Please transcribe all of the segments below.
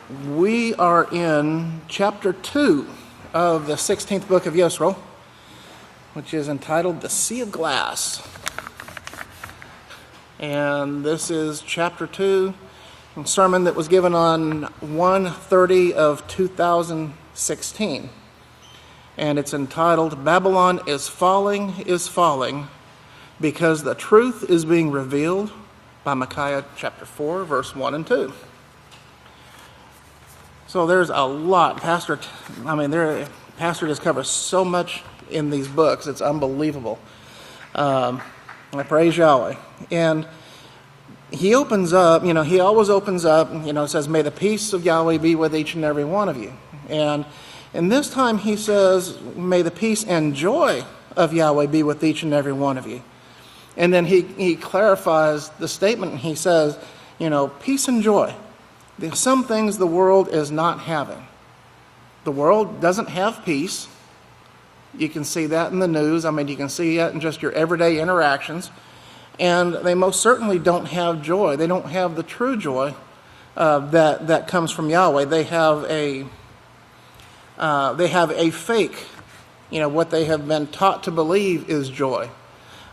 We are in chapter 2 of the 16th book of Yisrayl, which is entitled The Sea of Glass. And this is chapter 2, a sermon that was given on 1/30 of 2016. And it's entitled, Babylon is falling, because the truth is being revealed, by Micaiah chapter 4, verse 1 and 2. So there's a lot. Pastor just covers so much in these books. It's unbelievable. I praise Yahweh. And he opens up, he always opens up, says, may the peace of Yahweh be with each and every one of you. And this time he says, may the peace and joy of Yahweh be with each and every one of you. And then he clarifies the statement, and he says, peace and joy. There's some things the world is not having. The world doesn't have peace. You can see that in the news. You can see that in just your everyday interactions. And they most certainly don't have joy. They don't have the true joy that comes from Yahweh. They have a fake, what they have been taught to believe is joy.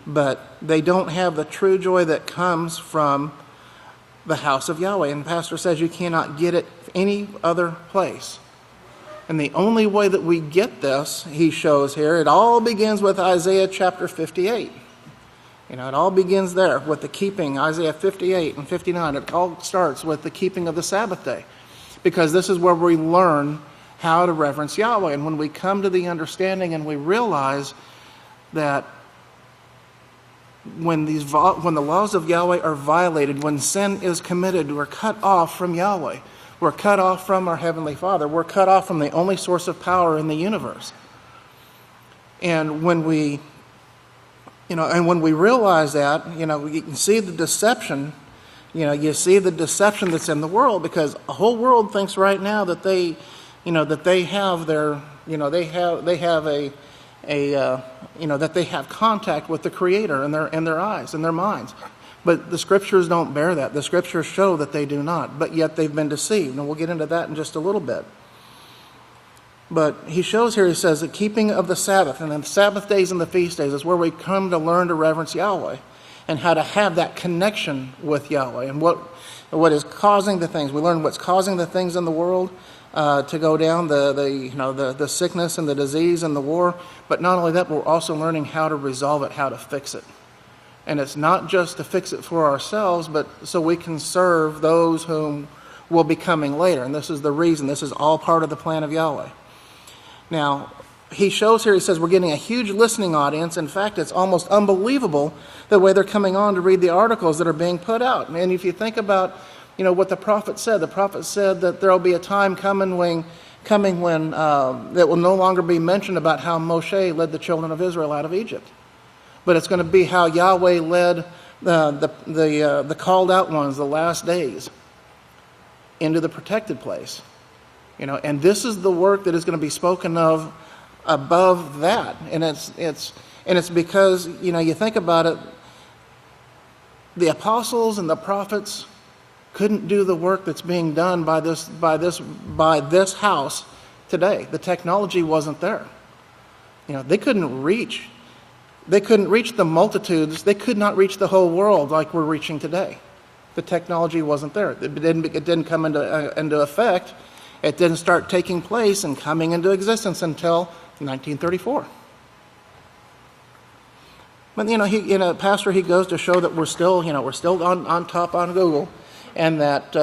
But they don't have the true joy that comes from the house of Yahweh. And the pastor says you cannot get it any other place. And the only way that we get this, he shows here, it all begins with Isaiah chapter 58. It all begins there with the keeping, Isaiah 58 and 59. It all starts with the keeping of the Sabbath day. Because this is where we learn how to reverence Yahweh. And when we come to the understanding and we realize that when the laws of Yahweh are violated, when sin is committed, we're cut off from Yahweh. We're cut off from our Heavenly Father. We're cut off from the only source of power in the universe. And when we realize that, you can see the deception. You see the deception that's in the world, because the whole world thinks right now that they have contact with the Creator in their eyes, in their minds. But the Scriptures don't bear that. The Scriptures show that they do not, but yet they've been deceived. And we'll get into that in just a little bit. But he shows here, he says, the keeping of the Sabbath, and then the Sabbath days and the feast days is where we come to learn to reverence Yahweh and how to have that connection with Yahweh and what is causing the things. We learn what's causing the things in the world to go down, the sickness and the disease and the war. But not only that, but we're also learning how to resolve it, how to fix it. And it's not just to fix it for ourselves, but so we can serve those whom will be coming later. And this is the reason. This is all part of the plan of Yahweh. Now, he shows here, he says, we're getting a huge listening audience. In fact, it's almost unbelievable the way they're coming on to read the articles that are being put out. And if you think about what the prophet said that there will be a time coming when that will no longer be mentioned about how Moshe led the children of Israel out of Egypt. But it's going to be how Yahweh led the called out ones, the last days, into the protected place. And this is the work that is going to be spoken of above that. And it's because, you think about it, the apostles and the prophets couldn't do the work that's being done by this house today. The technology wasn't there. They couldn't reach the multitudes. They could not reach the whole world like we're reaching today. The technology wasn't there. It didn't come into effect. It didn't start taking place and coming into existence until 1934. But Pastor, he goes to show that we're still on top on Google, and that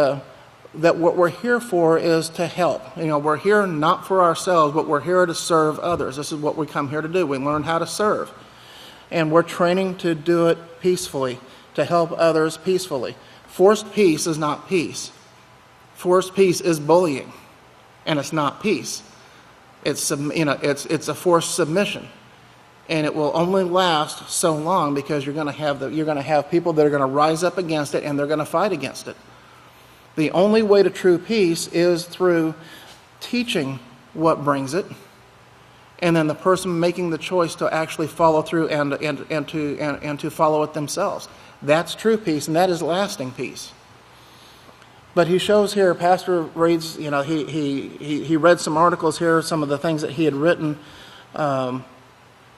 what we're here for is to help. We're here not for ourselves, but we're here to serve others. This is what we come here to do. We learn how to serve. And we're training to do it peacefully, to help others peacefully. Forced peace is not peace. Forced peace is bullying, and it's not peace. It's a forced submission, and it will only last so long because you're going to have people that are going to rise up against it, and they're going to fight against it. The only way to true peace is through teaching what brings it, and then the person making the choice to actually follow through and to follow it themselves. That's true peace, and that is lasting peace. But he shows here, Pastor reads, he read some articles here, some of the things that he had written.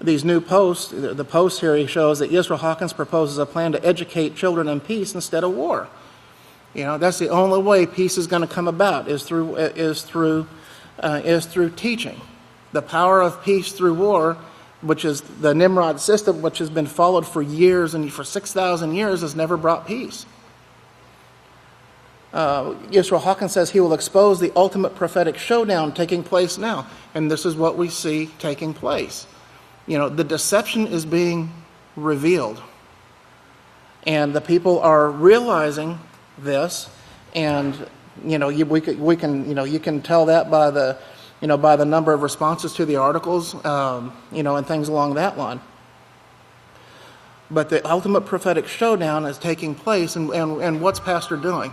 These new posts, the post here, he shows that Yisrayl Hawkins proposes a plan to educate children in peace instead of war. That's the only way peace is going to come about, is through teaching. The power of peace through war, which is the Nimrod system, which has been followed for years and for 6,000 years, has never brought peace. Yisrayl Hawkins says he will expose the ultimate prophetic showdown taking place now. And this is what we see taking place. The deception is being revealed. And the people are realizing this. And, you can tell that by the number of responses to the articles, and things along that line. But the ultimate prophetic showdown is taking place. And what's Pastor doing?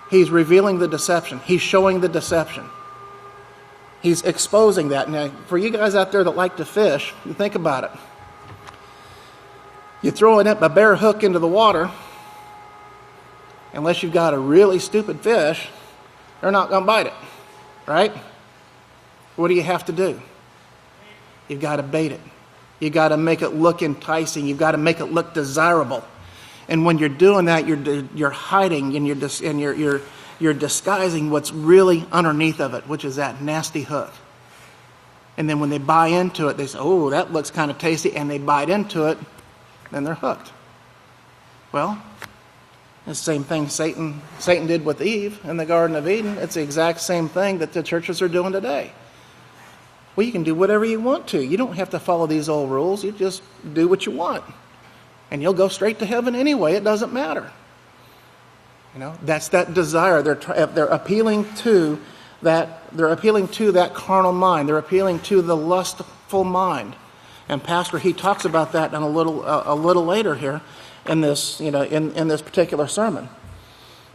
He's revealing the deception. He's showing the deception. He's exposing that. Now, for you guys out there that like to fish, you think about it. You throw a bare hook into the water, unless you've got a really stupid fish, they're not going to bite it, right? What do you have to do? You've got to bait it. You've got to make it look enticing. You've got to make it look desirable. And when you're doing that, you're hiding and you're disguising what's really underneath of it, which is that nasty hook. And then when they buy into it, they say, "Oh, that looks kind of tasty," and they bite into it, then they're hooked. Well, it's the same thing Satan did with Eve in the Garden of Eden. It's the exact same thing that the churches are doing today. Well, you can do whatever you want to. You don't have to follow these old rules. You just do what you want. And you'll go straight to heaven anyway. It doesn't matter. That's that desire. They're appealing to that. They're appealing to that carnal mind. They're appealing to the lustful mind. And Pastor, he talks about that in a little later here in this in this particular sermon.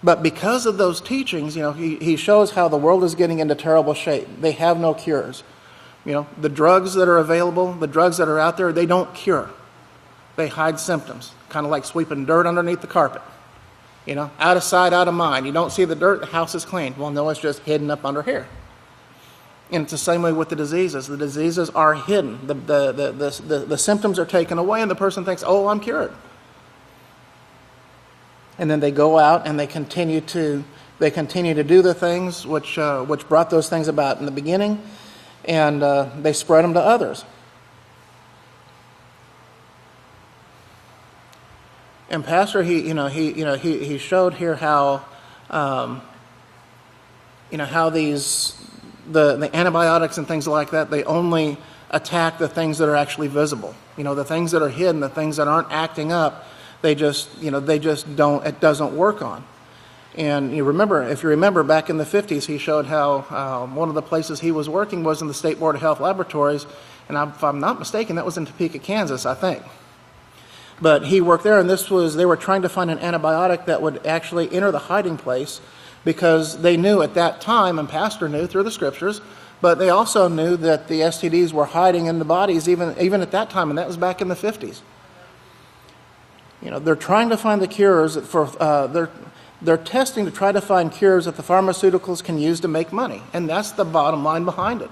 But because of those teachings, he shows how the world is getting into terrible shape. They have no cures. The drugs that are available, the drugs that are out there, they don't cure. They hide symptoms, kind of like sweeping dirt underneath the carpet. Out of sight, out of mind. You don't see the dirt, the house is clean. Well, no, it's just hidden up under here. And it's the same way with the diseases. The diseases are hidden. The symptoms are taken away, and the person thinks, "Oh, I'm cured." And then they go out and they continue to do the things which brought those things about in the beginning, and they spread them to others. And Pastor, he showed here how, how the antibiotics and things like that, they only attack the things that are actually visible. The things that are hidden, the things that aren't acting up, they just don't. It doesn't work on. And if you remember back in the 50s, he showed how one of the places he was working was in the State Board of Health Laboratories, and if I'm not mistaken, that was in Topeka, Kansas, I think. But he worked there, and they were trying to find an antibiotic that would actually enter the hiding place, because they knew at that time, and Pastor knew through the scriptures, but they also knew that the STDs were hiding in the bodies even at that time, and that was back in the 50s. They're trying to find the cures they're testing to try to find cures that the pharmaceuticals can use to make money, and that's the bottom line behind it.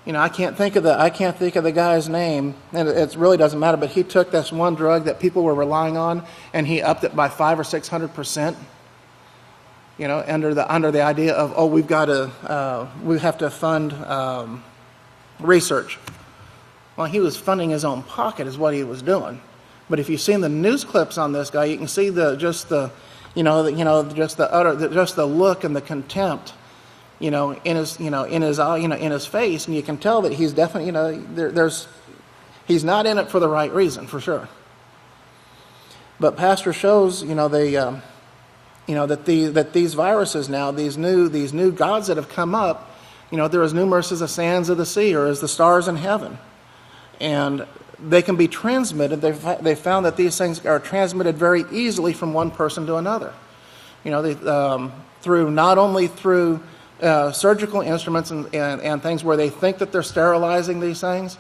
I can't think of the guy's name, and it really doesn't matter. But he took this one drug that people were relying on, and he upped it by 500 or 600%. Under the idea of we have to fund research. Well, he was funding his own pocket, is what he was doing. But if you've seen the news clips on this guy, you can see the look and the contempt. In his face, and you can tell that he's definitely, he's not in it for the right reason, for sure. But Pastor shows, that these viruses now, these new gods that have come up, they're as numerous as the sands of the sea or as the stars in heaven, and they can be transmitted. They found that these things are transmitted very easily from one person to another. Through not only through surgical instruments and things where they think that they're sterilizing these things,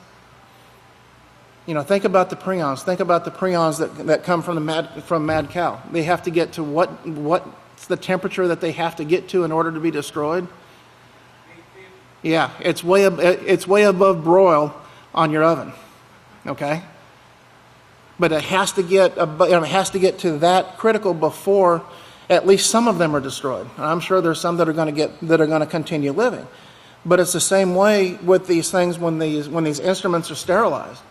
Think about the prions. Think about the prions that come from mad cow. They have to get to what's the temperature that they have to get to in order to be destroyed? Yeah, it's way above broil on your oven. Okay? But it has to get to that critical before at least some of them are destroyed. And I'm sure there's some that are going to continue living. But it's the same way with these things when these instruments are sterilized.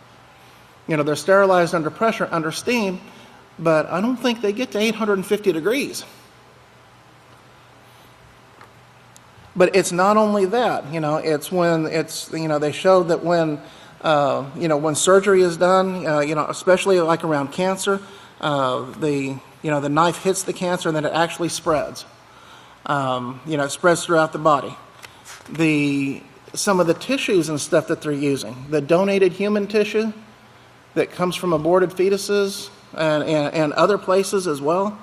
They're sterilized under pressure, under steam, but I don't think they get to 850 degrees. But it's not only that, it's when they showed that when surgery is done, especially like around cancer, the knife hits the cancer and then it actually spreads. It spreads throughout the body. Some of the tissues and stuff that they're using, the donated human tissue that comes from aborted fetuses and other places as well,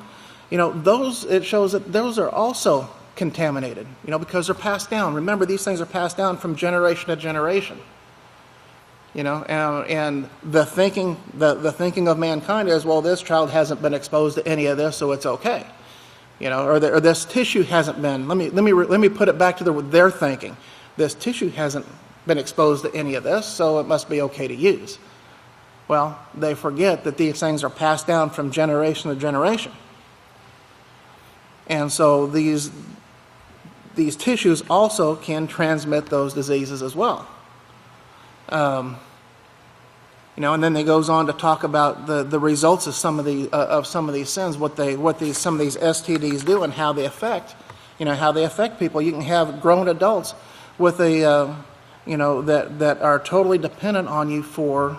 it shows that those are also contaminated, because they're passed down. Remember, these things are passed down from generation to generation. And the thinking of mankind is, well, this child hasn't been exposed to any of this, so it's okay. Or this tissue hasn't been. Let me put it back to their thinking. This tissue hasn't been exposed to any of this, so it must be okay to use. Well, they forget that these things are passed down from generation to generation. And so these tissues also can transmit those diseases as well. And then he goes on to talk about the results of some of these sins, some of these STDs do, and how they affect people. You can have grown adults with that are totally dependent on you for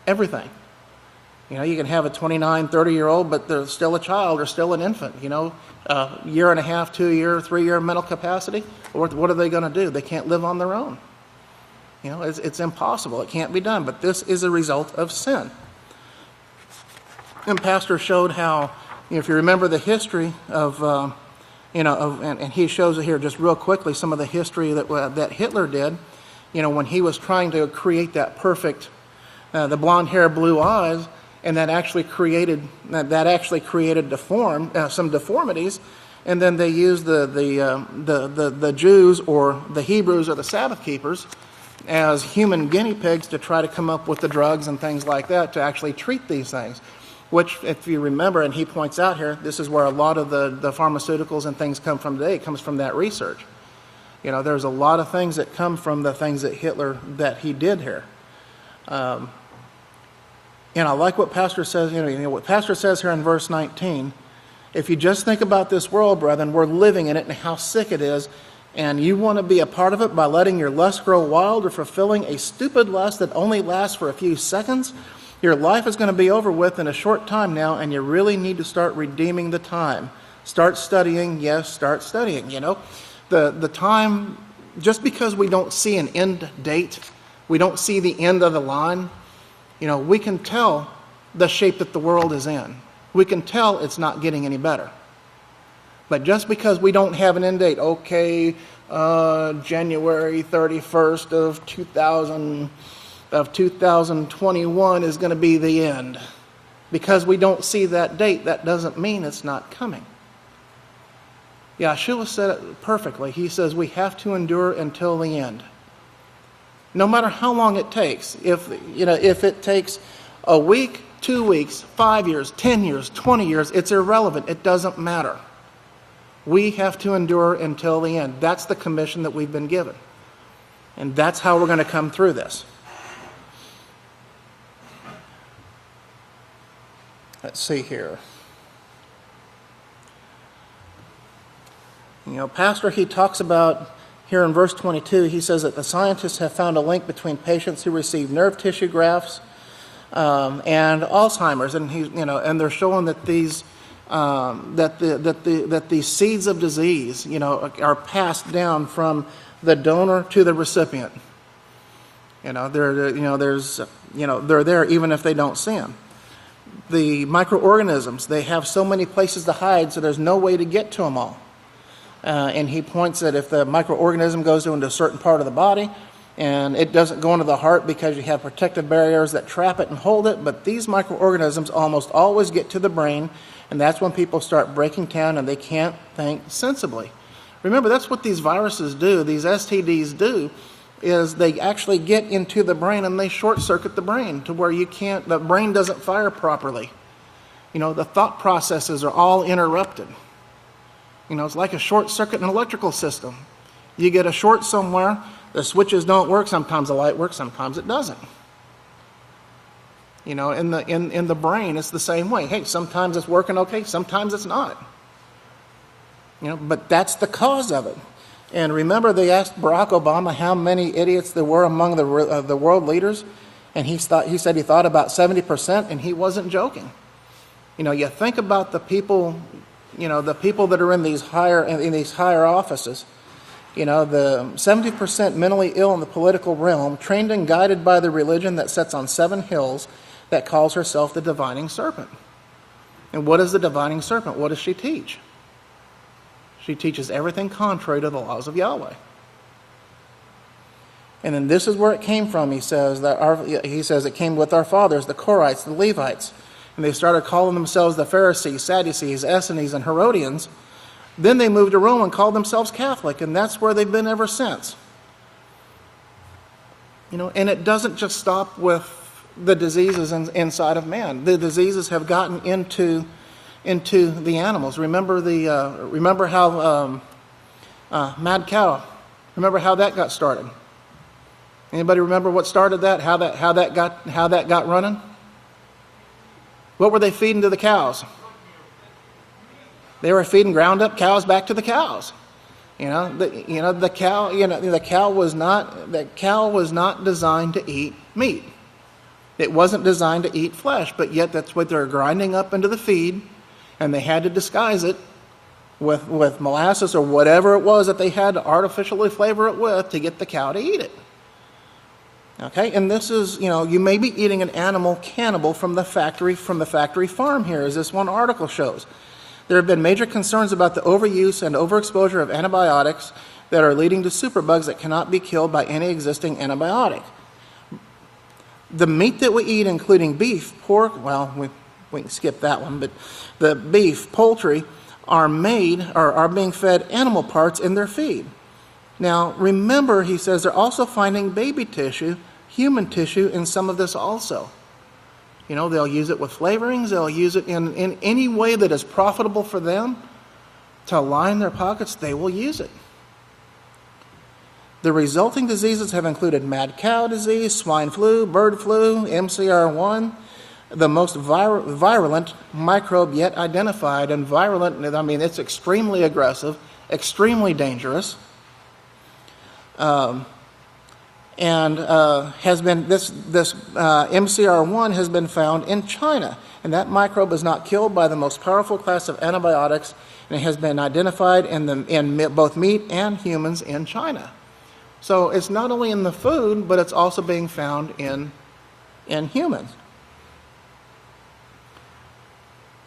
everything. You can have a 29, 30-year-old, but they're still a child or still an infant. A year and a half, 2 year, 3 year mental capacity. What are they going to do? They can't live on their own. It's impossible. It can't be done. But this is a result of sin. And Pastor showed how, if you remember the history of, and he shows it here just real quickly, some of the history that Hitler did, when he was trying to create that perfect, the blonde hair, blue eyes, and that actually created some deformities, and then they used the Jews or the Hebrews or the Sabbath keepers as human guinea pigs to try to come up with the drugs and things like that to actually treat these things. Which, if you remember, and he points out here, this is where a lot of the pharmaceuticals and things come from today. It comes from that research. There's a lot of things that come from the things that he did here. And I like what Pastor says, what Pastor says here in verse 19. If you just think about this world, brethren, we're living in it and how sick it is, and you want to be a part of it by letting your lust grow wild or fulfilling a stupid lust that only lasts for a few seconds, your life is going to be over with in a short time now, and you really need to start redeeming the time. Start studying. Yes, start studying. The time, just because we don't see an end date, we don't see the end of the line, we can tell the shape that the world is in. We can tell it's not getting any better. But just because we don't have an end date, okay, January 31st of 2021 is going to be the end. Because we don't see that date, that doesn't mean it's not coming. Yeshua said it perfectly. He says we have to endure until the end. No matter how long it takes. If it takes a week, 2 weeks, 5 years, 10 years, 20 years, it's irrelevant. It doesn't matter. We have to endure until the end. That's the commission that we've been given. And that's how we're going to come through this. Let's see here. Pastor, he talks about, here in verse 22, he says that the scientists have found a link between patients who receive nerve tissue grafts and Alzheimer's, and and they're showing that these that these seeds of disease, are passed down from the donor to the recipient. They're there even if they don't see them. The microorganisms, they have so many places to hide, so there's no way to get to them all. And he points that if the microorganism goes into a certain part of the body, And it doesn't go into the heart because you have protective barriers that trap it and hold it, but these microorganisms almost always get to the brain, and that's when people start breaking down and they can't think sensibly. Remember, that's what these viruses do, these STDs do, is they actually get into the brain and they short-circuit the brain to where the brain doesn't fire properly. The thought processes are all interrupted. It's like a short circuit in an electrical system. You get a short somewhere, the switches don't work, sometimes the light works, sometimes it doesn't. In the brain, it's the same way. Hey, sometimes it's working okay, sometimes it's not. But that's the cause of it. And remember, they asked Barack Obama how many idiots there were among the world leaders, and he said he thought about 70%, and he wasn't joking. You think about the people, the people that are in these higher offices. The 70% mentally ill in the political realm, trained and guided by the religion that sits on 7 hills, that calls herself the divining serpent. And what is the divining serpent? What does she teach? She teaches everything contrary to the laws of Yahweh. And then this is where it came from. He says it came with our fathers, the Korites, the Levites. And they started calling themselves the Pharisees, Sadducees, Essenes, and Herodians. Then they moved to Rome and called themselves Catholic, and that's where they've been ever since. And it doesn't just stop with the diseases inside of man. The diseases have gotten into the animals. Remember how mad cow? Remember how that got started? Anybody remember what started that? How that got running? What were they feeding to the cows? They were feeding ground up cows back to the cows. The cow was not designed to eat meat. It wasn't designed to eat flesh, but yet that's what they're grinding up into the feed, and they had to disguise it with molasses or whatever it was that they had to artificially flavor it with to get the cow to eat it. Okay, and this is, you may be eating an animal cannibal from the factory farm here, as this one article shows. There have been major concerns about the overuse and overexposure of antibiotics that are leading to superbugs that cannot be killed by any existing antibiotic. The meat that we eat, including beef, pork, we can skip that one, but the beef, poultry, are being fed animal parts in their feed. Now, remember, he says they're also finding baby tissue, human tissue, in some of this also. They'll use it with flavorings. They'll use it in any way that is profitable for them to line their pockets. They will use it. The resulting diseases have included mad cow disease, swine flu, bird flu, MCR1, the most virulent microbe yet identified. And virulent, it's extremely aggressive, extremely dangerous. Has been this MCR1 has been found in China, and that microbe is not killed by the most powerful class of antibiotics, and it has been identified in both meat and humans in China. So it's not only in the food, but it's also being found in humans.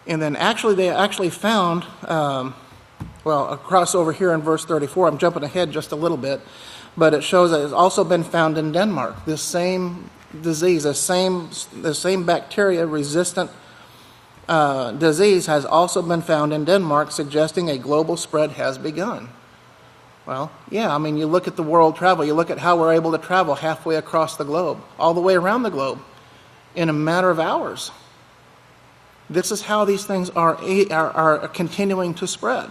And then they found across over here in verse 34. I'm jumping ahead just a little bit. But it shows that it's also been found in Denmark. This same disease, the same bacteria-resistant disease has also been found in Denmark, suggesting a global spread has begun. Well, yeah, you look at the world travel. You look at how we're able to travel halfway across the globe, all the way around the globe, in a matter of hours. This is how these things are continuing to spread.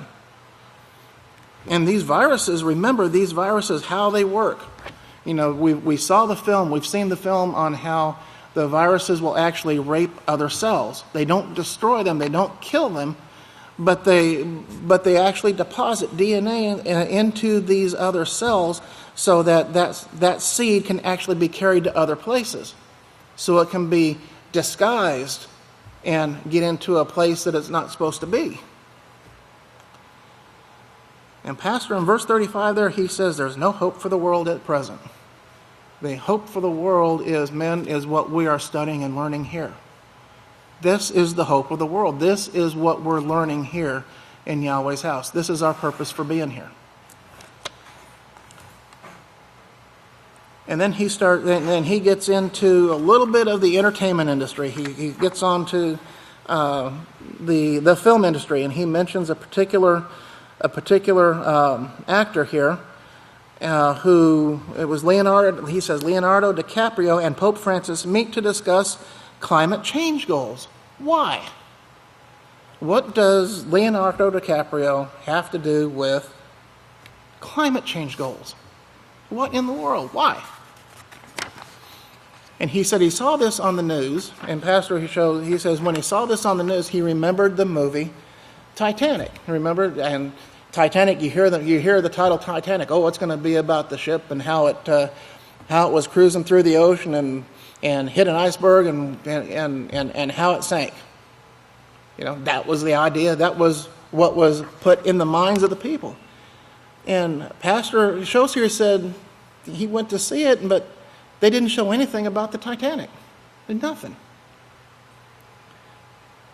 And these viruses, remember these viruses, how they work. We saw the film, we've seen the film on how the viruses will actually rape other cells. They don't destroy them, they don't kill them, but they actually deposit DNA into these other cells so that seed can actually be carried to other places. So it can be disguised and get into a place that it's not supposed to be. And Pastor, in verse 35 there, he says there's no hope for the world at present. The hope for the world is what we are studying and learning here. This is the hope of the world. This is what we're learning here in Yahweh's house. This is our purpose for being here. And then he gets into a little bit of the entertainment industry. He gets on to the film industry, and he mentions a particular actor here who, it was Leonardo. He says Leonardo DiCaprio and Pope Francis meet to discuss climate change goals. Why? What does Leonardo DiCaprio have to do with climate change goals? What in the world? Why? And he said he saw this on the news, and Pastor, he says when he saw this on the news, he remembered the movie Titanic. Remember, and Titanic, you hear the title Titanic. Oh, it's going to be about the ship and how it was cruising through the ocean and hit an iceberg and how it sank. That was the idea. That was what was put in the minds of the people. And Pastor Schoss here said he went to see it, but they didn't show anything about the Titanic. Nothing.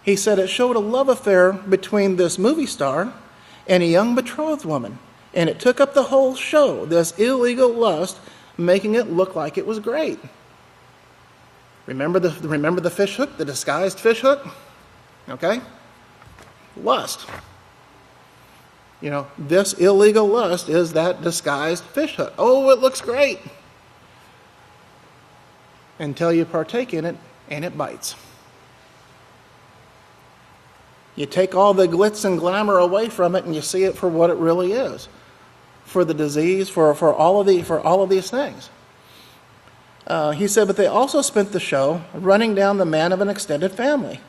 He said it showed a love affair between this movie star and a young betrothed woman. And it took up the whole show, this illegal lust, making it look like it was great. Remember the fish hook, the disguised fish hook? Okay? Lust. This illegal lust is that disguised fish hook. Oh, it looks great. Until you partake in it, and it bites. You take all the glitz and glamour away from it, and you see it for what it really is, for the disease, for all of these things. He said, but they also spent the show running down the man of an extended family.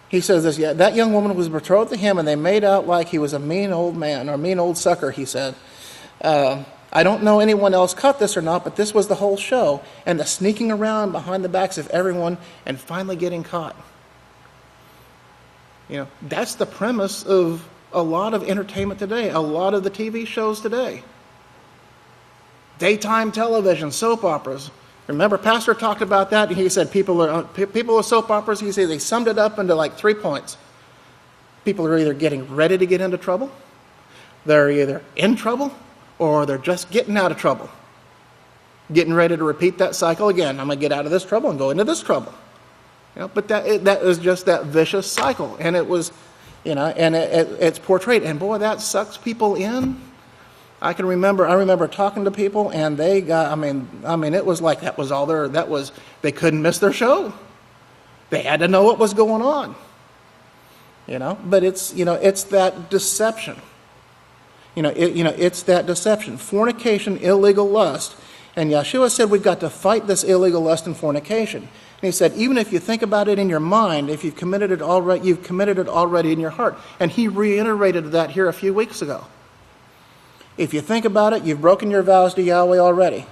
He says this, that young woman was betrothed to him, and they made out like he was a mean old man, or mean old sucker, he said. I don't know anyone else cut this or not, but this was the whole show, and the sneaking around behind the backs of everyone and finally getting caught. That's the premise of a lot of entertainment today, a lot of the TV shows today. Daytime television, soap operas. Remember, Pastor talked about that. He said people with soap operas, he said they summed it up into like 3 points. People are either getting ready to get into trouble, they're either in trouble, or they're just getting out of trouble. Getting ready to repeat that cycle again. I'm going to get out of this trouble and go into this trouble. But that is just that vicious cycle. And it was, and it's portrayed. And boy, that sucks people in. I remember talking to people, and they got, it was like that was all they couldn't miss their show. They had to know what was going on. But it's that deception. It's that deception. Fornication, illegal lust. And Yeshua said we've got to fight this illegal lust and fornication. And he said, even if you think about it in your mind, if you've committed it already in your heart. And he reiterated that here a few weeks ago. If you think about it, you've broken your vows to Yahweh already.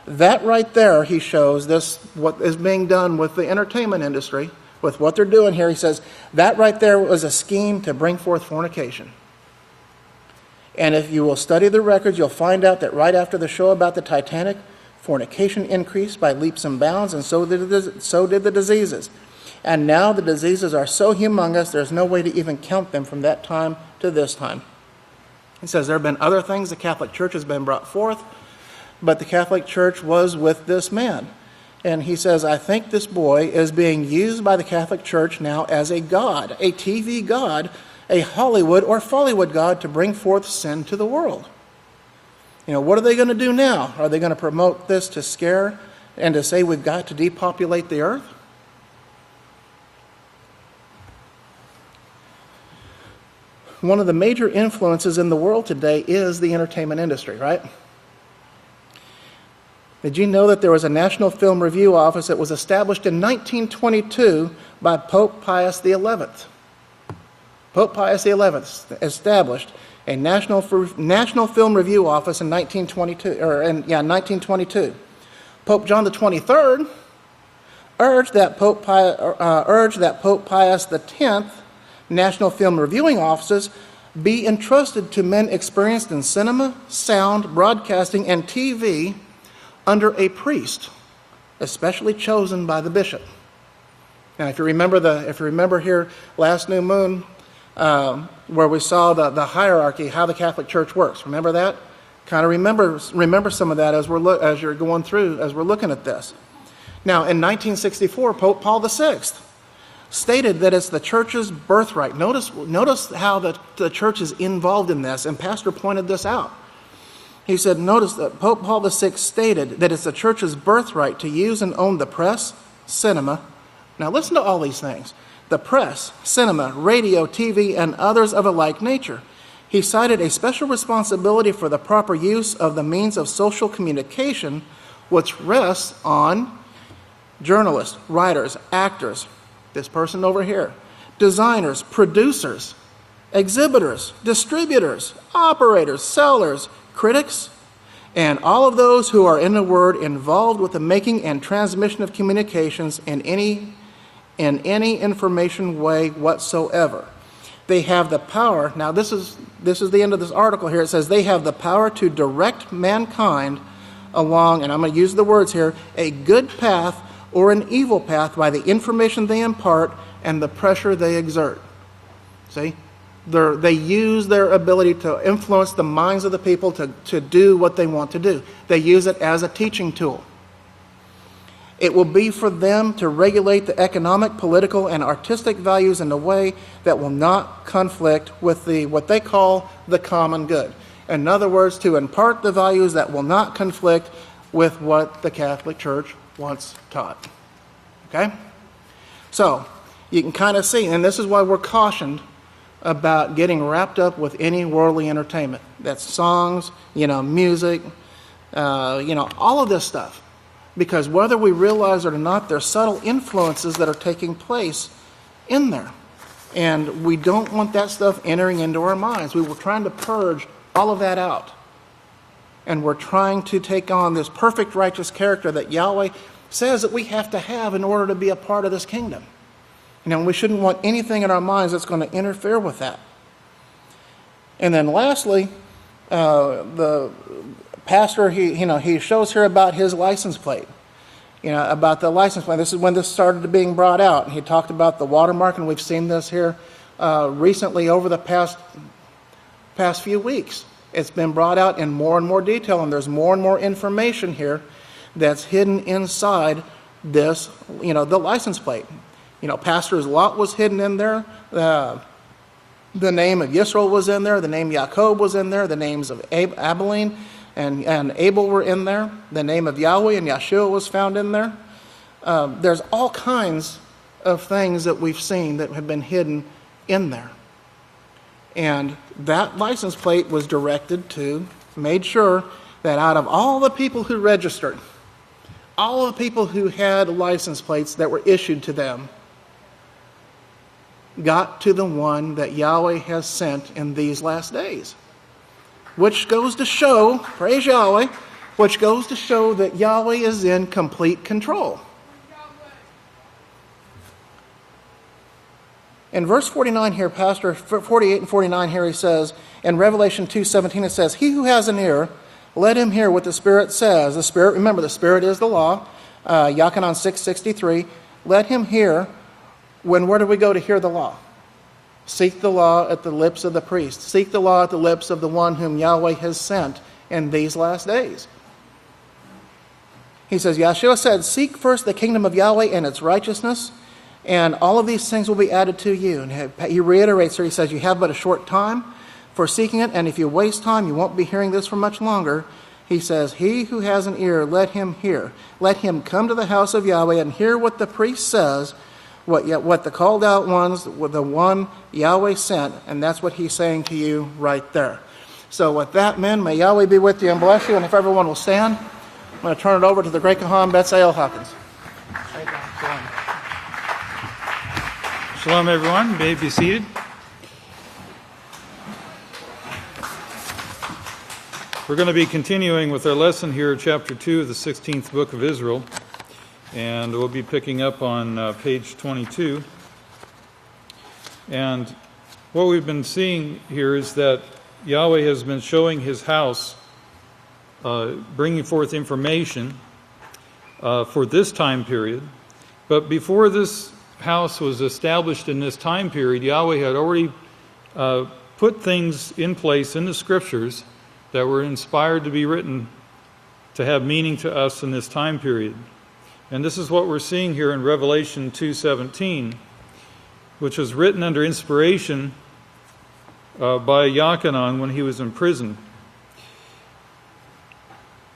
That right there, he shows this, what is being done with the entertainment industry, with what they're doing here. He says, that right there was a scheme to bring forth fornication. And if you will study the records, you'll find out that right after the show about the Titanic, fornication increased by leaps and bounds, and so did the diseases. And now the diseases are so humongous, there's no way to even count them from that time to this time. He says there have been other things the Catholic Church has been brought forth, but the Catholic Church was with this man. And he says, I think this boy is being used by the Catholic Church now as a god, a TV god, a Hollywood or Follywood god to bring forth sin to the world. What are they going to do now? Are they going to promote this to scare and to say we've got to depopulate the earth? One of the major influences in the world today is the entertainment industry, right? Did you know that there was a National Film Review Office that was established in 1922 by Pope Pius XI? Pope Pius XI established a National Film Review Office in 1922. Pope John the 23rd urged that Pope Pius X National Film Reviewing Offices be entrusted to men experienced in cinema, sound, broadcasting, and TV under a priest, especially chosen by the bishop. Now, if you remember here last New Moon, where we saw the hierarchy, how the Catholic Church works. Remember that? Kind of remember some of that as you're going through, as we're looking at this. Now, in 1964, Pope Paul VI stated that it's the church's birthright. Notice how the church is involved in this, and Pastor pointed this out. He said, notice that Pope Paul VI stated that it's the church's birthright to use and own the press, cinema. Now listen to all these things. The press, cinema, radio, TV, and others of a like nature. He cited a special responsibility for the proper use of the means of social communication, which rests on journalists, writers, actors, this person over here, designers, producers, exhibitors, distributors, operators, sellers, critics, and all of those who are, in a word, involved with the making and transmission of communications in any information way whatsoever. They have the power. Now this is the end of this article here. It says they have the power to direct mankind along, and I'm going to use the words here, a good path or an evil path by the information they impart and the pressure they exert. See? They use their ability to influence the minds of the people to do what they want to do. They use it as a teaching tool. It will be for them to regulate the economic, political, and artistic values in a way that will not conflict with what they call the common good. In other words, to impart the values that will not conflict with what the Catholic Church once taught. Okay? So, you can kind of see, and this is why we're cautioned about getting wrapped up with any worldly entertainment. That's songs, music, all of this stuff. Because whether we realize it or not, there's subtle influences that are taking place in there. And we don't want that stuff entering into our minds. We were trying to purge all of that out. And we're trying to take on this perfect righteous character that Yahweh says that we have to have in order to be a part of this kingdom. And we shouldn't want anything in our minds that's going to interfere with that. And then lastly, the pastor, he shows here about his license plate. About the license plate. This is when this started being brought out. And he talked about the watermark, and we've seen this here recently over the past few weeks. It's been brought out in more and more detail, and there's more and more information here that's hidden inside this, the license plate. Pastor's lot was hidden in there. The name of Yisrayl was in there. The name Jacob was in there. The names of Abel and Abel were in there. The name of Yahweh and Yeshua was found in there. There's all kinds of things that we've seen that have been hidden in there. And that license plate was made sure that out of all the people who registered, all the people who had license plates that were issued to them, got to the one that Yahweh has sent in these last days. Which goes to show, praise Yahweh, which goes to show that Yahweh is in complete control. In verse 49 here, Pastor, 48 and 49 here, he says, in Revelation 2:17 it says, he who has an ear, let him hear what the Spirit says. The Spirit, remember, the Spirit is the law. Yachanan 6:63, let him hear. Where do we go to hear the law? Seek the law at the lips of the priest. Seek the law at the lips of the one whom Yahweh has sent in these last days. He says, Yeshua said, seek first the kingdom of Yahweh and its righteousness, and all of these things will be added to you. And he reiterates here, he says, you have but a short time for seeking it, and if you waste time, you won't be hearing this for much longer. He says, he who has an ear, let him hear. Let him come to the house of Yahweh and hear what the priest says, what the called out ones, the one Yahweh sent, and that's what he's saying to you right there. So with that, men, may Yahweh be with you and bless you, and if everyone will stand, I'm going to turn it over to the great Kahan, Betzael Hawkins. Shalom, everyone. You may be seated. We're going to be continuing with our lesson here, chapter 2 of the 16th book of Israel. And we'll be picking up on page 22. And what we've been seeing here is that Yahweh has been showing his house, bringing forth information for this time period. But before this house was established in this time period, Yahweh had already put things in place in the scriptures that were inspired to be written to have meaning to us in this time period. And this is what we're seeing here in Revelation 2:17, which was written under inspiration by Yachanan when he was in prison.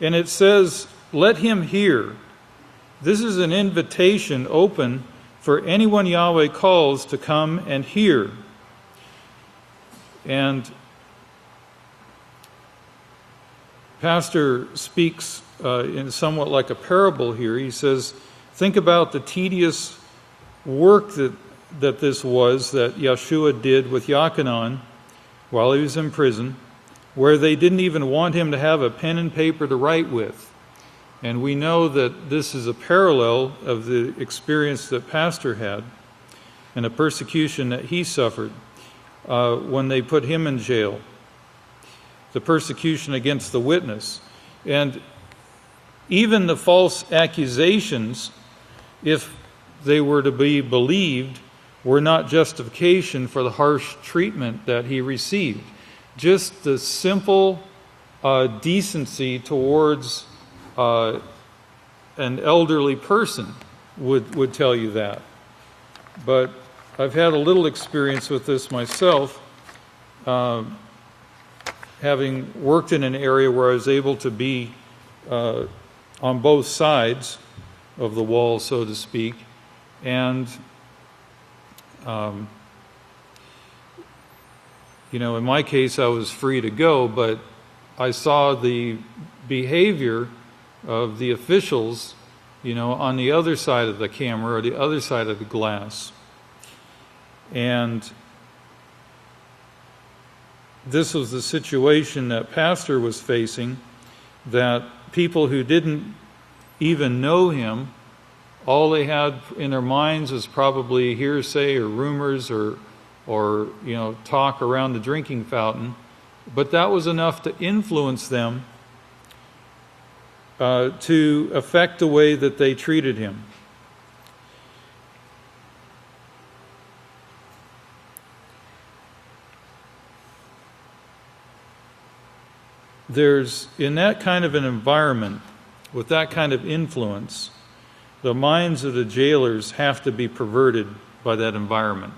And it says, "Let him hear." This is an invitation open for anyone Yahweh calls to come and hear. And Pastor speaks in somewhat like a parable here. He says, think about the tedious work that this was that Yeshua did with Yachanan while he was in prison, where they didn't even want him to have a pen and paper to write with. And we know that this is a parallel of the experience that Pastor had and the persecution that he suffered when they put him in jail. The persecution against the witness. And even the false accusations, if they were to be believed, were not justification for the harsh treatment that he received. Just the simple decency towards an elderly person would tell you that. But I've had a little experience with this myself, having worked in an area where I was able to be on both sides of the wall, so to speak. And, in my case, I was free to go, but I saw the behavior of the officials, on the other side of the camera or the other side of the glass. And this was the situation that Pastor was facing, that people who didn't even know him, all they had in their minds was probably hearsay or rumors or talk around the drinking fountain. But that was enough to influence them to affect the way that they treated him. There's, in that kind of an environment, with that kind of influence, the minds of the jailers have to be perverted by that environment.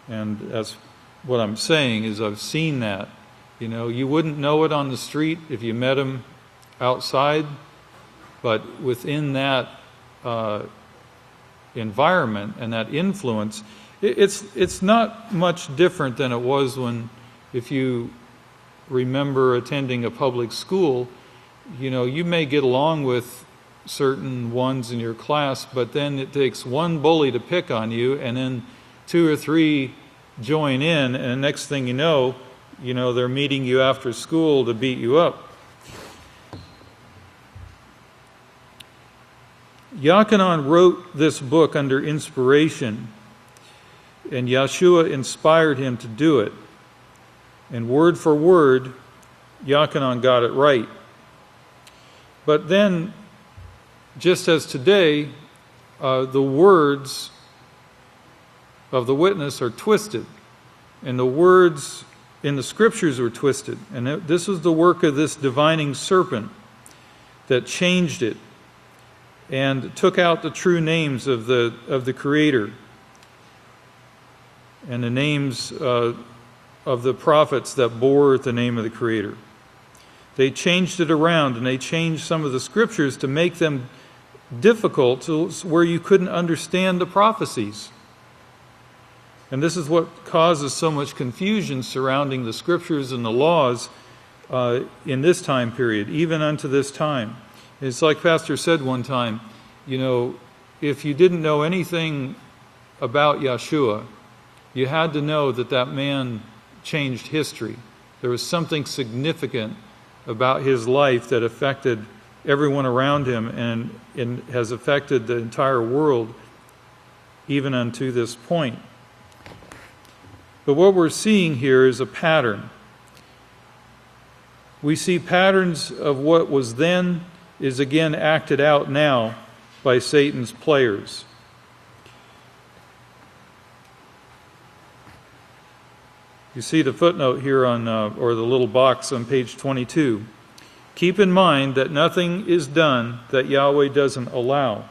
And that's what I'm saying, is I've seen that. You wouldn't know it on the street if you met him outside, but within that environment and that influence, it's not much different than it was when, if you remember attending a public school, you may get along with certain ones in your class, but then it takes one bully to pick on you, and then 2 or 3 join in, and the next thing you know, they're meeting you after school to beat you up. Yachanan wrote this book under inspiration, and Yeshua inspired him to do it. And word for word, Yachanan got it right. But then, just as today, the words of the witness are twisted, and the words in the scriptures are twisted. And this was the work of this divining serpent that changed it and took out the true names of the Creator and the names of the prophets that bore the name of the Creator. They changed it around, and they changed some of the scriptures to make them difficult to where you couldn't understand the prophecies. And this is what causes so much confusion surrounding the scriptures and the laws in this time period, even unto this time. It's like Pastor said one time, if you didn't know anything about Yeshua, you had to know that man changed history. There was something significant about his life that affected everyone around him and has affected the entire world even unto this point. But what we're seeing here is a pattern. We see patterns of what was then is again acted out now by Satan's players. You see the footnote here on, or the little box on page 22. Keep in mind that nothing is done that Yahweh doesn't allow.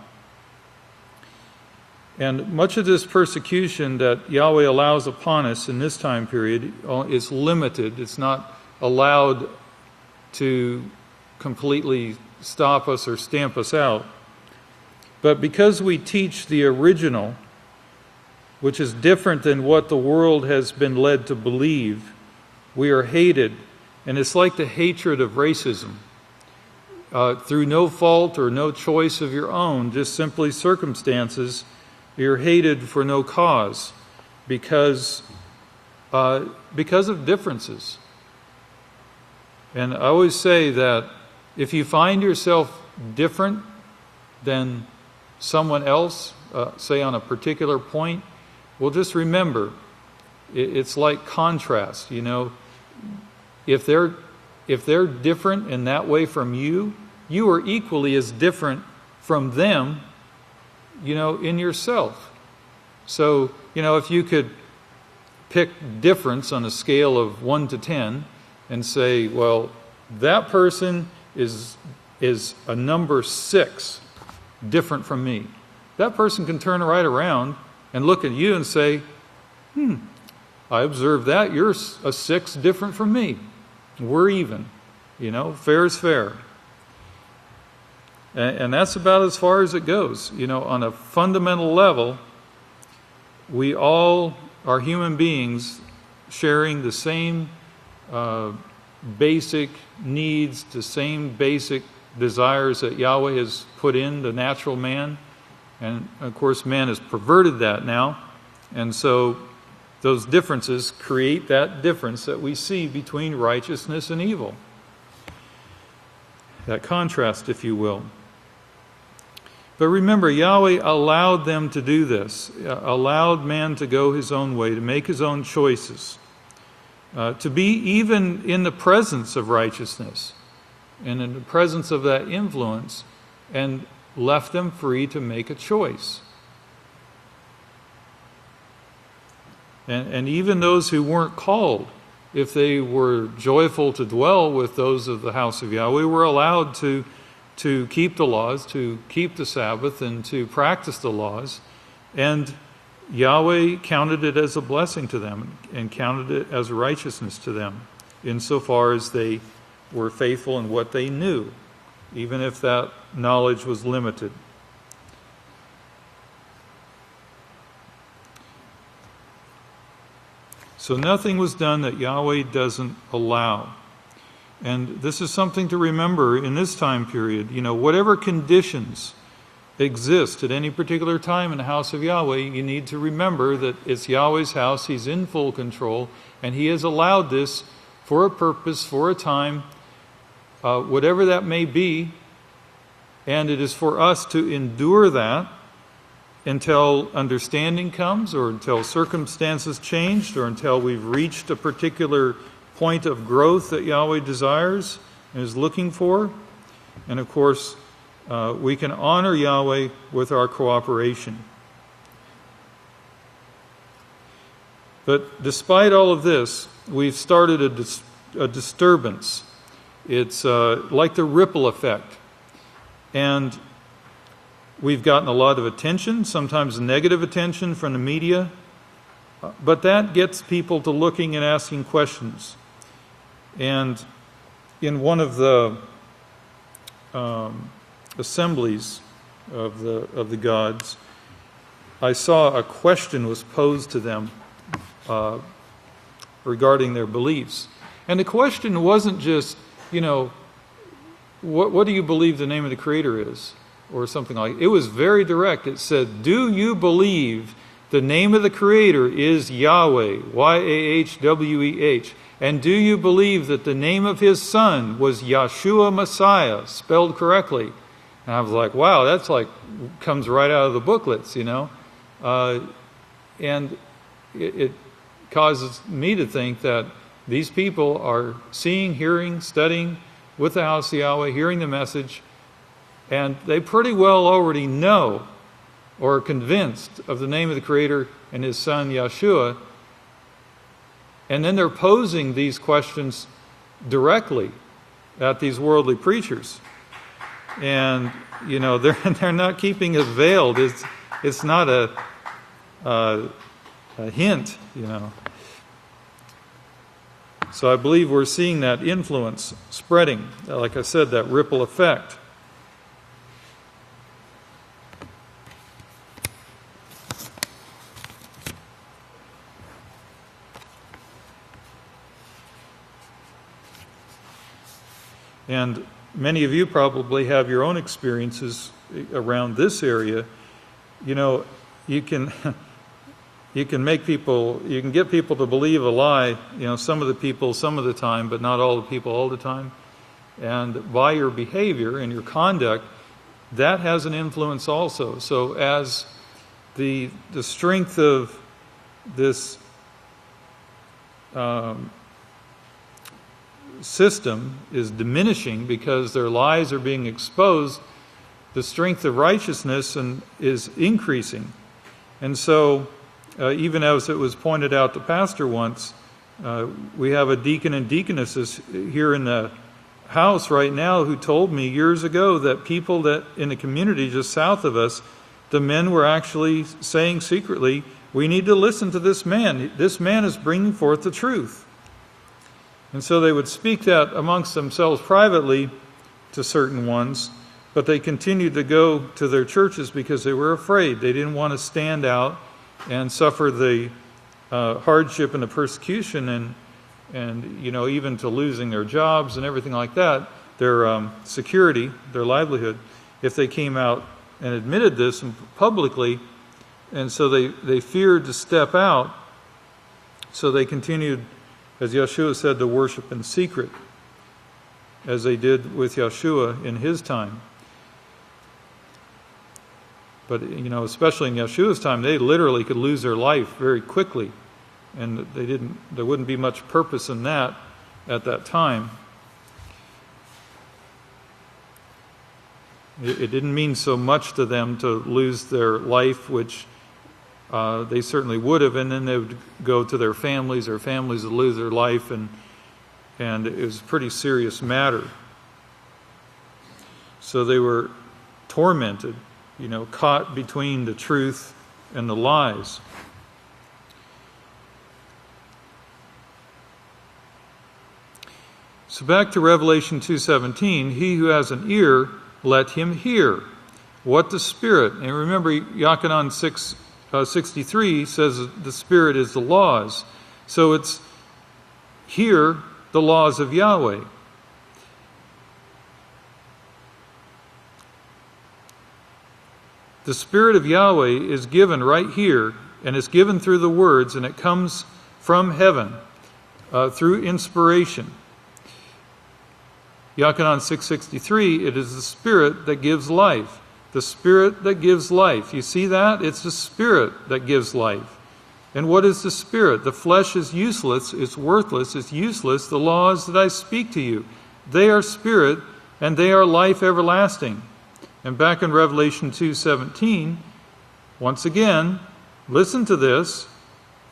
And much of this persecution that Yahweh allows upon us in this time period is limited. It's not allowed to completely stop us or stamp us out. But because we teach the original, which is different than what the world has been led to believe, we are hated. And it's like the hatred of racism. Through no fault or no choice of your own, just simply circumstances, you're hated for no cause because of differences. And I always say that if you find yourself different than someone else, say on a particular point, well, just remember, it's like contrast. You know, if they're different in that way from you, you are equally as different from them, you know, in yourself. So, you know, if you could pick difference on a scale of 1 to 10 and say, well, that person is a number 6 different from me. That person can turn right around and look at you and say, I observe that. You're a 6 different from me. We're even. You know, fair is fair. And that's about as far as it goes. You know, on a fundamental level, we all are human beings sharing the same basic needs, the same basic desires that Yahweh has put in the natural man. And, of course, man has perverted that now. And so those differences create that difference that we see between righteousness and evil. That contrast, if you will. But remember, Yahweh allowed them to do this, allowed man to go his own way, to make his own choices, to be even in the presence of righteousness and in the presence of that influence, and left them free to make a choice. And even those who weren't called, if they were joyful to dwell with those of the house of Yahweh, were allowed to keep the laws, to keep the Sabbath, and to practice the laws. And Yahweh counted it as a blessing to them and counted it as righteousness to them, insofar as they were faithful in what they knew, even if that knowledge was limited. So nothing was done that Yahweh doesn't allow. And this is something to remember in this time period. You know, whatever conditions exist at any particular time in the house of Yahweh, you need to remember that it's Yahweh's house. He's in full control, and He has allowed this for a purpose, for a time, whatever that may be. And it is for us to endure that until understanding comes, or until circumstances changed, or until we've reached a particular point of growth that Yahweh desires and is looking for. And of course, we can honor Yahweh with our cooperation. But despite all of this, we've started a disturbance. It's like the ripple effect. And we've gotten a lot of attention, sometimes negative attention from the media, but that gets people to looking and asking questions. And in one of the assemblies of the gods, I saw a question was posed to them regarding their beliefs. And the question wasn't just, you know, what do you believe the name of the Creator is? Or something like it. It was very direct. It said, do you believe the name of the Creator is Yahweh, Yahweh, and do you believe that the name of His Son was Yeshua Messiah, spelled correctly? And I was like, wow, that's like, comes right out of the booklets, you know. And it causes me to think that these people are seeing, hearing, studying with the house of Yahweh, hearing the message, and they pretty well already know or are convinced of the name of the Creator and His Son, Yeshua. And then they're posing these questions directly at these worldly preachers. And, they're not keeping it veiled. It's not a hint, So I believe we're seeing that influence spreading, like I said, that ripple effect. And many of you probably have your own experiences around this area. You can make people, you can get people to believe a lie, some of the people some of the time, but not all the people all the time. And by your behavior and your conduct, that has an influence also. So as the strength of this system is diminishing because their lies are being exposed, the strength of righteousness is increasing. And so, even as it was pointed out to Pastor once, we have a deacon and deaconesses here in the house right now who told me years ago that people that in the community just south of us, the men were actually saying secretly, we need to listen to this man. This man is bringing forth the truth. And so they would speak that amongst themselves privately to certain ones, but they continued to go to their churches because they were afraid. They didn't want to stand out and suffer the hardship and the persecution and even to losing their jobs and everything like that, their security, their livelihood, if they came out and admitted this publicly. And so they feared to step out, so they continued, as Yeshua said, to worship in secret, as they did with Yeshua in his time. But, especially in Yeshua's time, they literally could lose their life very quickly. And there wouldn't be much purpose in that at that time. It didn't mean so much to them to lose their life, which they certainly would have, and then they would go to their families would lose their life, and it was a pretty serious matter. So they were tormented, caught between the truth and the lies. So back to Revelation 2:17, he who has an ear, let him hear what the Spirit, and remember Yachanan 6:63 says the Spirit is the laws. So it's hear the laws of Yahweh. The Spirit of Yahweh is given right here, and it's given through the words, and it comes from heaven through inspiration. Yachanan 6:63, it is the Spirit that gives life. The Spirit that gives life. You see that? It's the Spirit that gives life. And what is the Spirit? The flesh is useless, it's worthless, it's useless. The laws that I speak to you, they are Spirit, and they are life everlasting. And back in Revelation 2:17, once again, listen to this.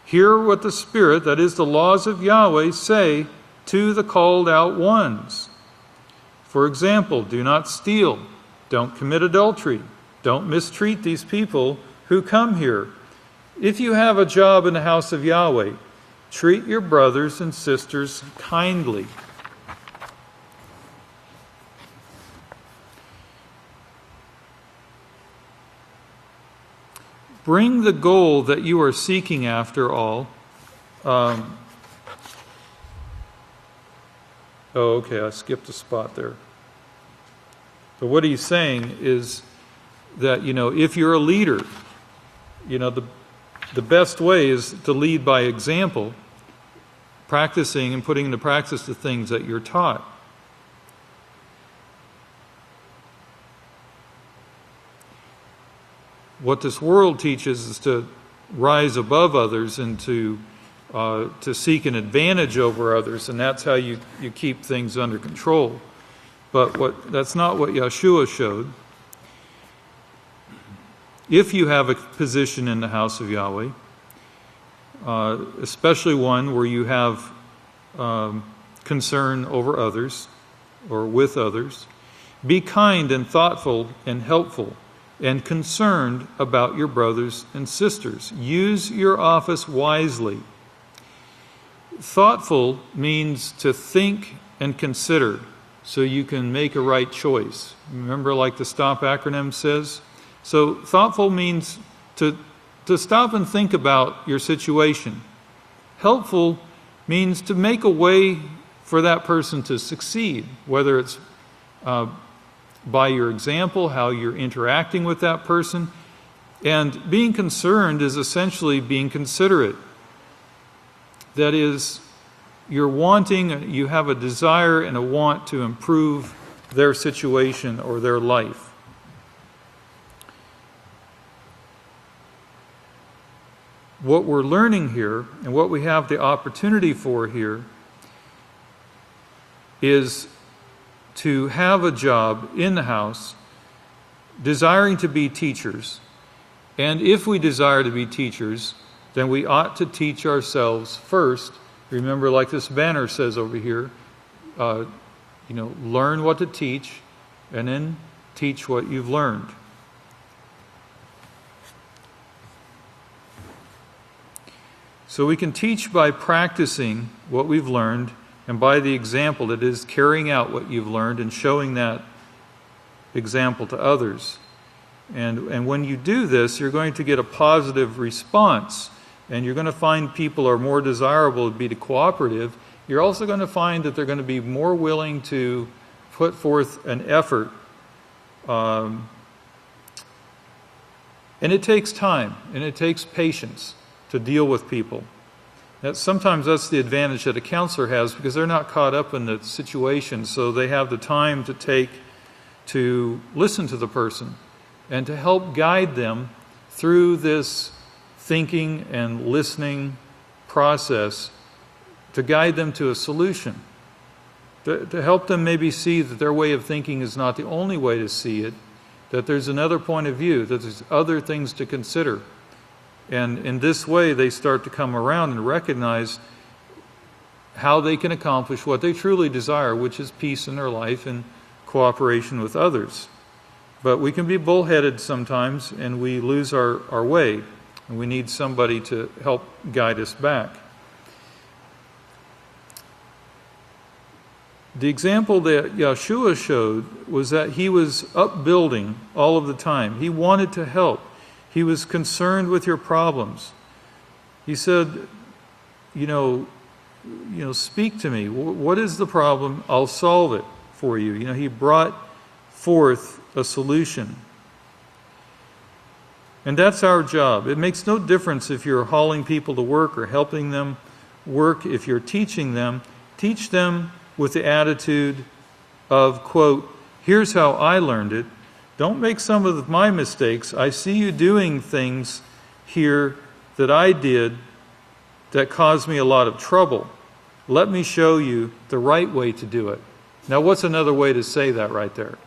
Hear what the Spirit, that is the laws of Yahweh, say to the called out ones. For example, do not steal, don't commit adultery, don't mistreat these people who come here. If you have a job in the house of Yahweh, treat your brothers and sisters kindly. Bring the goal that you are seeking after all. I skipped a spot there. But what he's saying is that, if you're a leader, the best way is to lead by example, practicing and putting into practice the things that you're taught. What this world teaches is to rise above others and to seek an advantage over others, and that's how you keep things under control. But that's not what Yeshua showed. If you have a position in the house of Yahweh, especially one where you have concern over others or with others. Be kind and thoughtful and helpful and concerned about your brothers and sisters. Use your office wisely. Thoughtful means to think and consider so you can make a right choice. Remember, like the STOP acronym says? So thoughtful means to stop and think about your situation. Helpful means to make a way for that person to succeed, whether it's by your example, how you're interacting with that person. And being concerned is essentially being considerate. That is, you have a desire and a want to improve their situation or their life. What we're learning here, and what we have the opportunity for here, is to have a job in the house, desiring to be teachers. And if we desire to be teachers, then we ought to teach ourselves first. Remember, like this banner says over here, learn what to teach, and then teach what you've learned. So we can teach by practicing what we've learned and by the example, that is, carrying out what you've learned and showing that example to others. And when you do this, you're going to get a positive response, and you're going to find people are more desirable to be cooperative. You're also going to find that they're going to be more willing to put forth an effort. And it takes time, and it takes patience to deal with people. Sometimes that's the advantage that a counselor has, because they're not caught up in the situation, so they have the time to take to listen to the person and to help guide them through this thinking and listening process, to guide them to a solution, to help them maybe see that their way of thinking is not the only way to see it, that there's another point of view, that there's other things to consider. And in this way, they start to come around and recognize how they can accomplish what they truly desire, which is peace in their life and cooperation with others. But we can be bullheaded sometimes, and we lose our way, and we need somebody to help guide us back. The example that Yeshua showed was that he was upbuilding all of the time. He wanted to help. He was concerned with your problems. He said, speak to me. What is the problem? I'll solve it for you. He brought forth a solution. And that's our job. It makes no difference if you're hauling people to work or helping them work. If you're teaching them, teach them with the attitude of, quote, here's how I learned it. Don't make some of my mistakes. I see you doing things here that I did that caused me a lot of trouble. Let me show you the right way to do it. Now, what's another way to say that right there?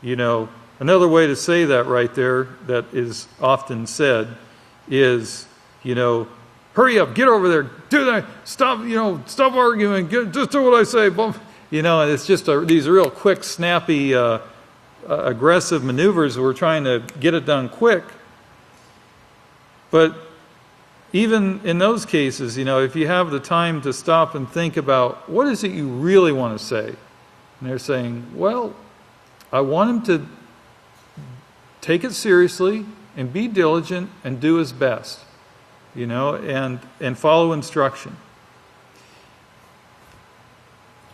Another way to say that right there that is often said is, hurry up, get over there, do that, stop arguing, just do what I say. And it's just these real quick, snappy, aggressive maneuvers. We're trying to get it done quick. But even in those cases, if you have the time to stop and think about what is it you really want to say, and they're saying, well, I want him to take it seriously and be diligent and do his best, and follow instruction.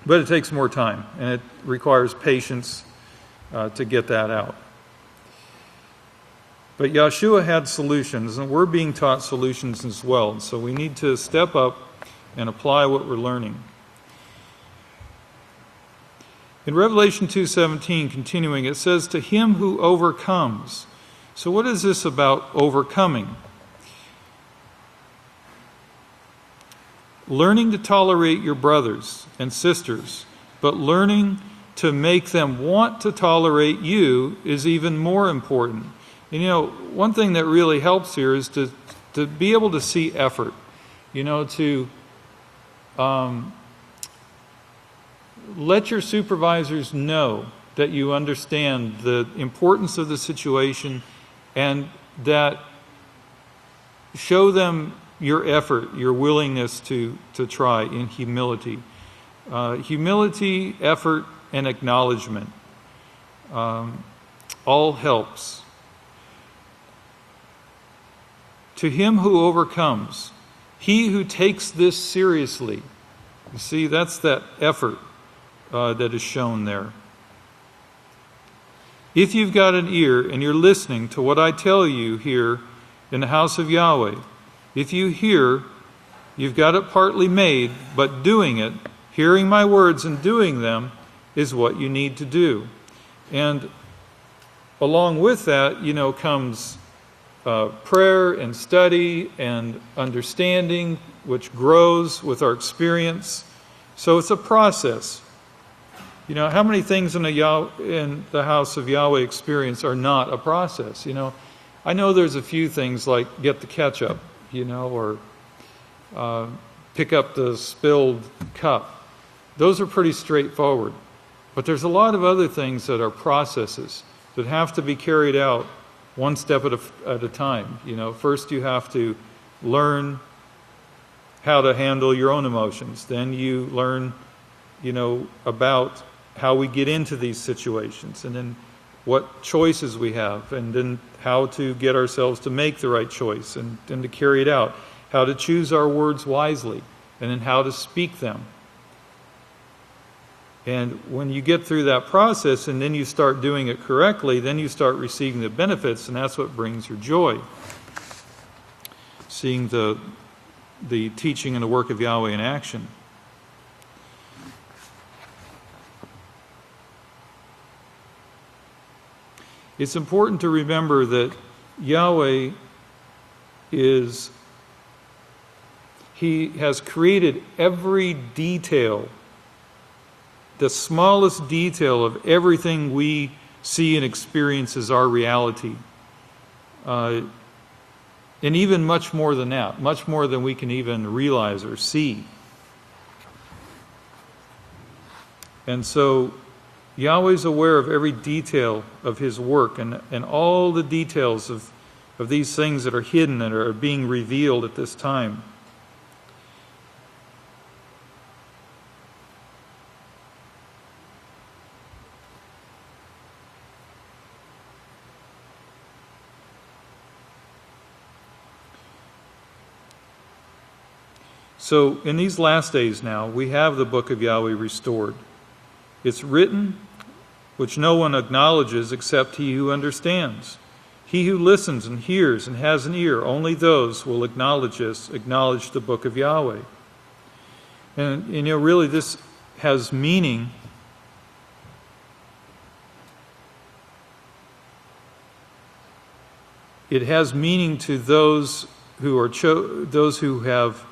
But it takes more time, and it requires patience to get that out. But Yeshua had solutions, and we're being taught solutions as well. And so we need to step up and apply what we're learning. In Revelation 2:17, continuing, it says, to him who overcomes. So what is this about overcoming? Learning to tolerate your brothers and sisters, but learning to make them want to tolerate you is even more important. And one thing that really helps here is to be able to see effort. to let your supervisors know that you understand the importance of the situation, and that show them your effort, your willingness to try in humility. Humility, effort, and acknowledgement all helps. To him who overcomes, he who takes this seriously. You see, that's that effort that is shown there. If you've got an ear and you're listening to what I tell you here in the house of Yahweh, if you hear, you've got it partly made, but doing it, hearing my words and doing them, is what you need to do. And along with that, comes prayer and study and understanding, which grows with our experience. So it's a process. How many things in the house of Yahweh experience are not a process? I know there's a few things like get the ketchup, or pick up the spilled cup. Those are pretty straightforward. But there's a lot of other things that are processes that have to be carried out one step at a time. First you have to learn how to handle your own emotions. Then you learn, about how we get into these situations, and then what choices we have, and then how to get ourselves to make the right choice and to carry it out, how to choose our words wisely, and then how to speak them. And when you get through that process and then you start doing it correctly, then you start receiving the benefits, and that's what brings your joy. Seeing the teaching and the work of Yahweh in action. It's important to remember that Yahweh He has created every detail, the smallest detail of everything we see and experience as our reality. And even much more than that, much more than we can even realize or see. And so Yahweh's aware of every detail of His work, and all the details of these things that are hidden and are being revealed at this time. So in these last days now, we have the book of Yahweh restored. It's written, which no one acknowledges except he who understands. He who listens and hears and has an ear, only those will acknowledge the book of Yahweh. And really this has meaning. It has meaning to those who are those who have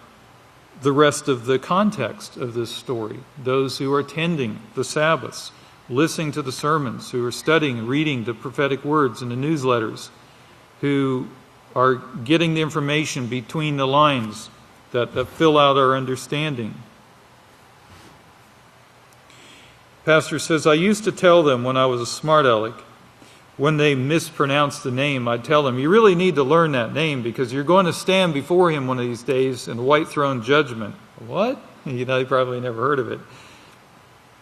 the rest of the context of this story, those who are attending the Sabbaths, listening to the sermons, who are studying, reading the prophetic words in the newsletters, who are getting the information between the lines that fill out our understanding. Pastor says, I used to tell them when I was a smart aleck, when they mispronounced the name, I'd tell them, you really need to learn that name because you're going to stand before Him one of these days in white throne judgment. What? They probably never heard of it.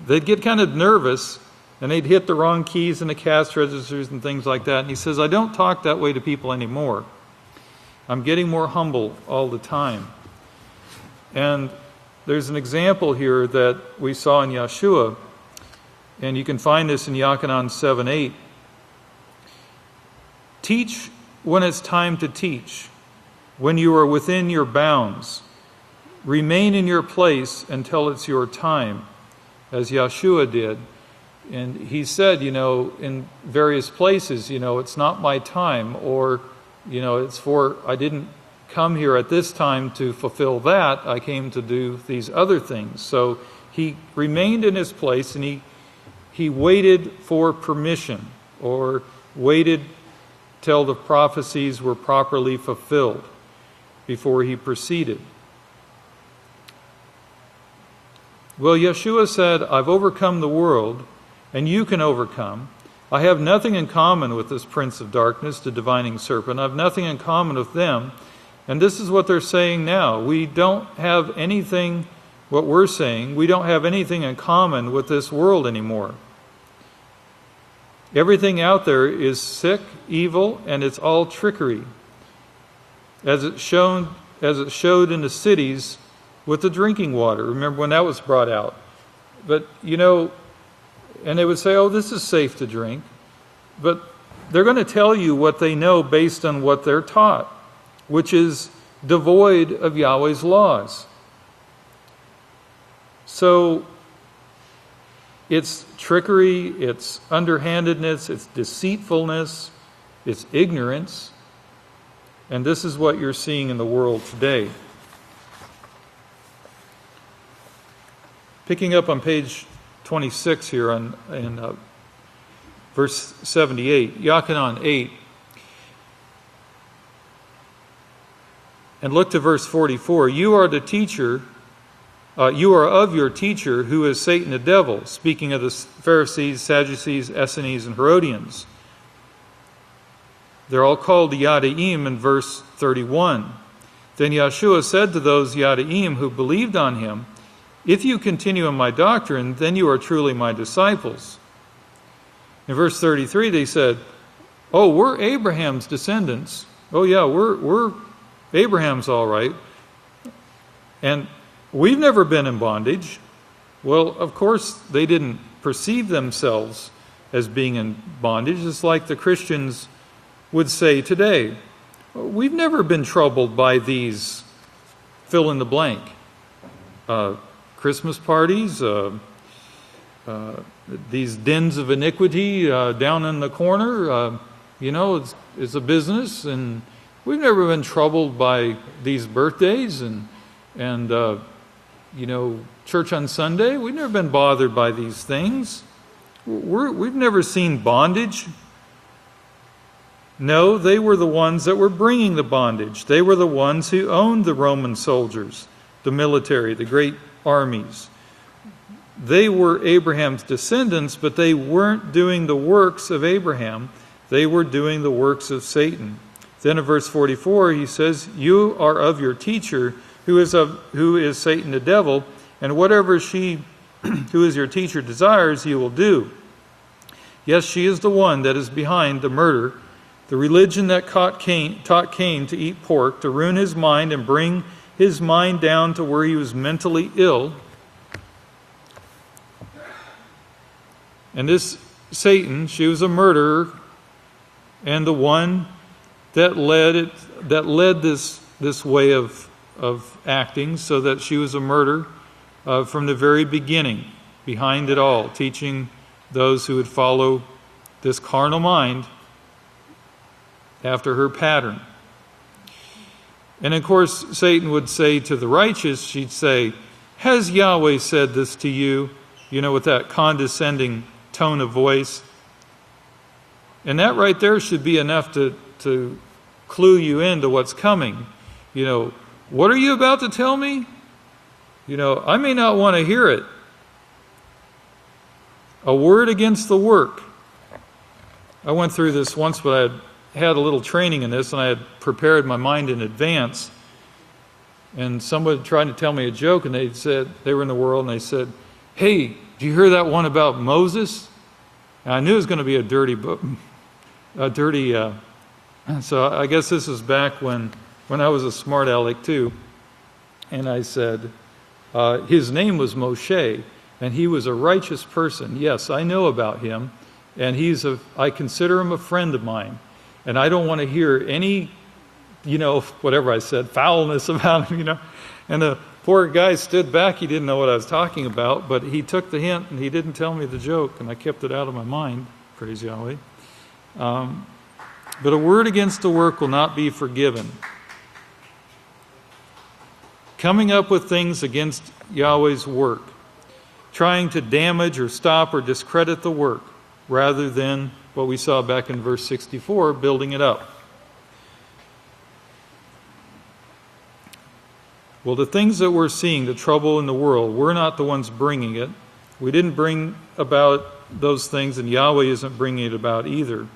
They'd get kind of nervous, and they'd hit the wrong keys in the cash registers and things like that. And he says, I don't talk that way to people anymore. I'm getting more humble all the time. And there's an example here that we saw in Yeshua, and you can find this in Yochanan 7:8. Teach when it's time to teach, when you are within your bounds. Remain in your place until it's your time, as Yeshua did. And he said, in various places, it's not my time, or, I didn't come here at this time to fulfill that. I came to do these other things. So he remained in his place, and he waited for permission, or waited till the prophecies were properly fulfilled before he proceeded. Well, Yeshua said, I've overcome the world, and you can overcome. I have nothing in common with this prince of darkness, the divining serpent. I have nothing in common with them. And this is what they're saying now. We don't have anything, what we're saying, we don't have anything in common with this world anymore. Everything out there is sick, evil, and it's all trickery. As it showed in the cities with the drinking water. Remember when that was brought out? But, and they would say, oh, this is safe to drink. But they're going to tell you what they know based on what they're taught, which is devoid of Yahweh's laws. So it's trickery, it's underhandedness, it's deceitfulness, it's ignorance. And this is what you're seeing in the world today. Picking up on page 26 here in verse 78, Yachanan 8. And look to verse 44. You are the teacher, you are of your teacher, who is Satan the devil, speaking of the Pharisees, Sadducees, Essenes, and Herodians. They're all called the Yadaim in verse 31. Then Yeshua said to those Yadaim who believed on him, if you continue in my doctrine, then you are truly my disciples. In verse 33 they said, oh, we're Abraham's descendants. Oh yeah, we're Abraham's all right. And we've never been in bondage. Well, of course, they didn't perceive themselves as being in bondage. It's like the Christians would say today, we've never been troubled by these fill in the blank. Christmas parties, these dens of iniquity down in the corner, it's a business, and we've never been troubled by these birthdays and church on Sunday. We've never been bothered by these things. We've never seen bondage. No, they were the ones that were bringing the bondage. They were the ones who owned the Roman soldiers, the military, the great armies. They were Abraham's descendants, but they weren't doing the works of Abraham. They were doing the works of Satan. Then in verse 44, he says, you are of your teacher, who is Satan the devil, and whatever she who is your teacher desires, you will do. Yes, she is the one that is behind the murder, the religion that taught Cain to eat pork, to ruin his mind and bring his mind down to where he was mentally ill. And this Satan, she was a murderer, and the one that led this way of acting, so that she was a murderer from the very beginning, behind it all, teaching those who would follow this carnal mind after her pattern. And of course, Satan would say to the righteous, she'd say, has Yahweh said this to you? With that condescending tone of voice. And that right there should be enough to clue you into what's coming. What are you about to tell me? I may not want to hear it. A word against the work. I went through this once, but I had a little training in this, and I had prepared my mind in advance. And somebody tried to tell me a joke, and they said, they were in the world, and they said, hey, do you hear that one about Moses? And I knew it was going to be a dirty book. So I guess this is back when I was a smart aleck too. And I said, his name was Moshe, and he was a righteous person. Yes, I know about him, and I consider him a friend of mine. And I don't want to hear any, whatever I said, foulness about him, And the poor guy stood back. He didn't know what I was talking about, but he took the hint, and he didn't tell me the joke, and I kept it out of my mind. Praise Yahweh. But a word against the work will not be forgiven. Coming up with things against Yahweh's work, trying to damage or stop or discredit the work, rather than what we saw back in verse 64, building it up. Well, the things that we're seeing, the trouble in the world, we're not the ones bringing it. We didn't bring about those things, and Yahweh isn't bringing it about either.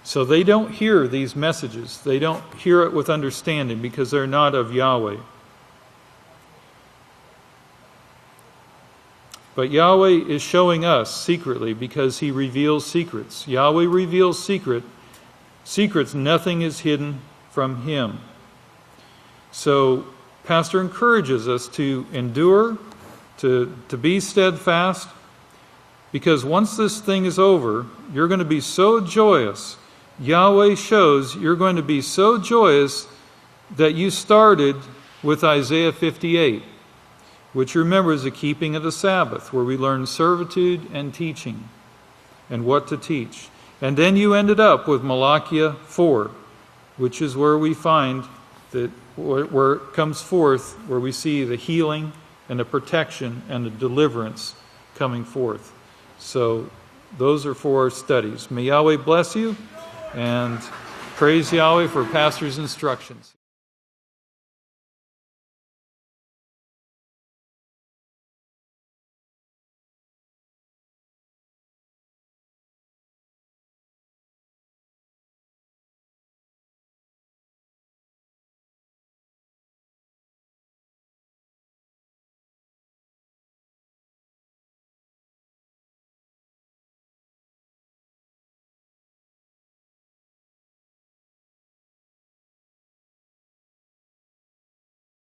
So they don't hear these messages. They don't hear it with understanding because they're not of Yahweh. But Yahweh is showing us secretly because He reveals secrets. Yahweh reveals secrets. Nothing is hidden from Him. So Pastor encourages us to endure, to be steadfast, because once this thing is over, you're going to be so joyous. Yahweh shows you're going to be so joyous that you started with Isaiah 58, which remember is the keeping of the Sabbath, where we learn servitude and teaching and what to teach. And then you ended up with Malachi 4, which is where we find that where it comes forth, where we see the healing and the protection and the deliverance coming forth. So those are for our studies. May Yahweh bless you, and praise Yahweh for Pastor's instructions.